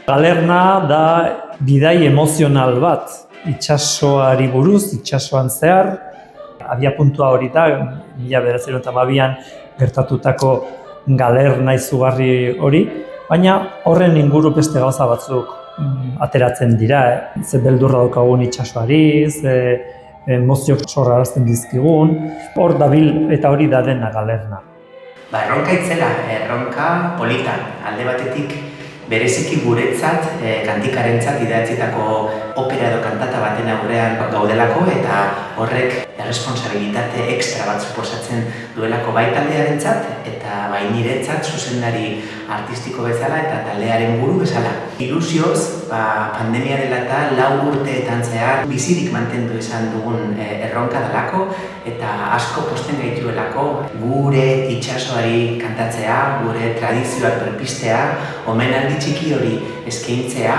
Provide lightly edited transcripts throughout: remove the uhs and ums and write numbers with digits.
Galerna da bidai emozional bat, itsasoari buruz, itsasoan zehar. Abiapuntua hori da, 1912an gertatutako galerna izugarri hori, baina horren inguru beste gauza batzuk ateratzen dira. Ze beldurra daukagun itsasoari, ze emozioak sorrarazten dizkigun, hor dabil eta hori da dena galerna. Erronka itzela, erronka polita, alde batetik bereziki guretzat, kantikarentzat idatzitako opera edo kantata baten aurrean gaudelako eta horrek erresponsabilitate ekstra bat suposatzen duelako bai taldearentzat eta bai niretzat zuzendari artistiko bezala eta taldearen buru bezala. Ilusioz, pandemia dela eta 4 urteetan zehar bizirik mantendu izan dugun erronka delako eta asko posten gaituelako gure itsasoari kantatzea, gure tradizioak berpistea, omenaldi txiki hori eskaintzea,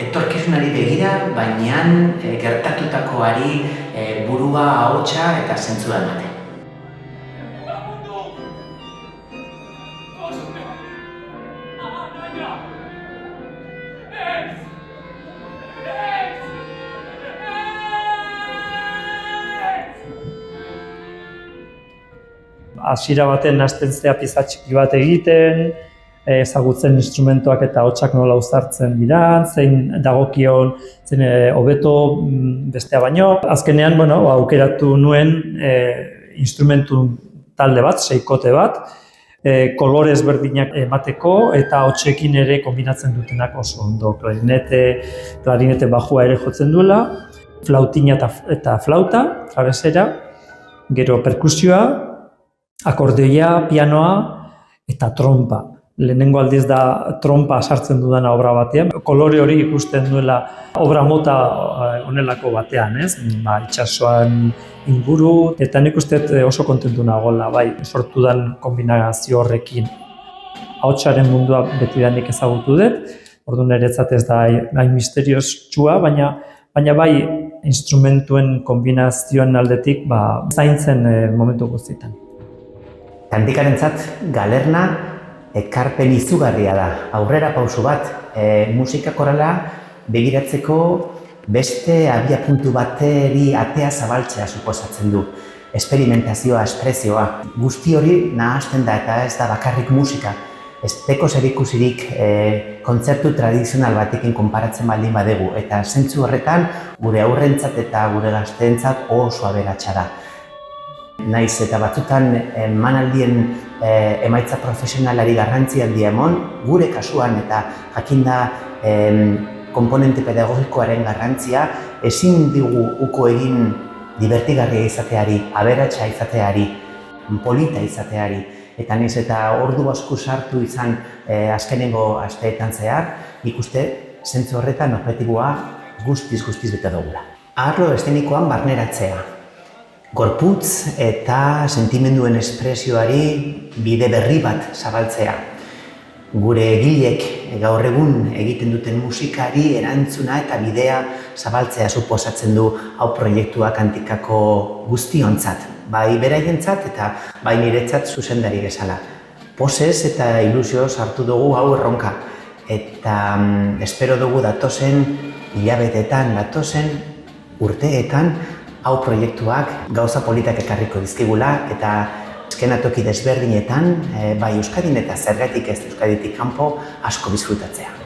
etorkizunari begira, baina gertatutakoari burua, ahotsa eta zentzua ematen. Hasiera baten hasten zea pieza txiki bat egiten, ezagutzen instrumentuak eta ahotsak nola uztartzen dira, zein dagokion, zein hobeto bestea baino. Azkenean, aukeratu nuen instrumentu talde bat, 6kote bat, kolorez berdinak emateko eta ahotsekin ere kombinatzen dutenak oso ondo. Klarinete bajua ere jotzen duela, flautina eta flauta, travesera, gero perkusioa, akordeoia, pianoa eta trompa. Lehenengo aldiz da trompa sartzen dudana obra batean. Kolore hori ikusten duela obra mota honelako batean, ez? Itsasoan inguru, eta nik uste oso kontentu nagoela, bai, sortu den kombinazio horrekin. Ahotsaren mundua betidanik ezagutu dut, orduan niretzat ez da hain misteriotxua, baina bai instrumentuen kombinazioen aldetik zaintzen momentu guztietan. Kantikarentzat galerna ekarpen izugarria da, aurrera pauso bat, musika korala begiratzeko beste abiapuntu bateri atea zabaltzea suposatzen du. Esperimentazioa, espresioa, guzti hori nahasten da eta ez da bakarrik musika. Ez deko zerikusirik kontzertu tradizional batekin konparatzen baldin badegu eta zentzu horretan gure aurrentzat eta gure gazteentzat oso aberatsa da. Naiz eta batzutan emanaldien emaitza profesionalari garrantzi handia emon, gure kasuan eta jakinda konponente pedagogikoaren garrantzia ezin digu uko egin divertigarria izateari, aberatsa izateari, polita izateari. Eta naiz eta ordu asko sartu izan azkenengo asteetan zehar, ikuste zentzu horretan objektiboa guztiz bete dugula. Arlo eszenikoan barneratzea. Gorputz eta sentimenduen espresioari bide berri bat zabaltzea. Gure egilek gaur egun egiten duten musikari erantzuna eta bidea zabaltzea suposatzen du hau proiektua kantikako guztiontzat. Bai beraientzat eta bai niretzat zuzendari bezala. Pozez eta ilusioz hartu dugu hau erronka. Eta espero dugu datozen hilabeteetan, datozen urteetan, hau proiektuak gauza politak ekarriko dizkigula eta eskenatoki desberdinetan, bai Euskadin eta zergatik ez Euskaditik kanpo asko disfrutatzea.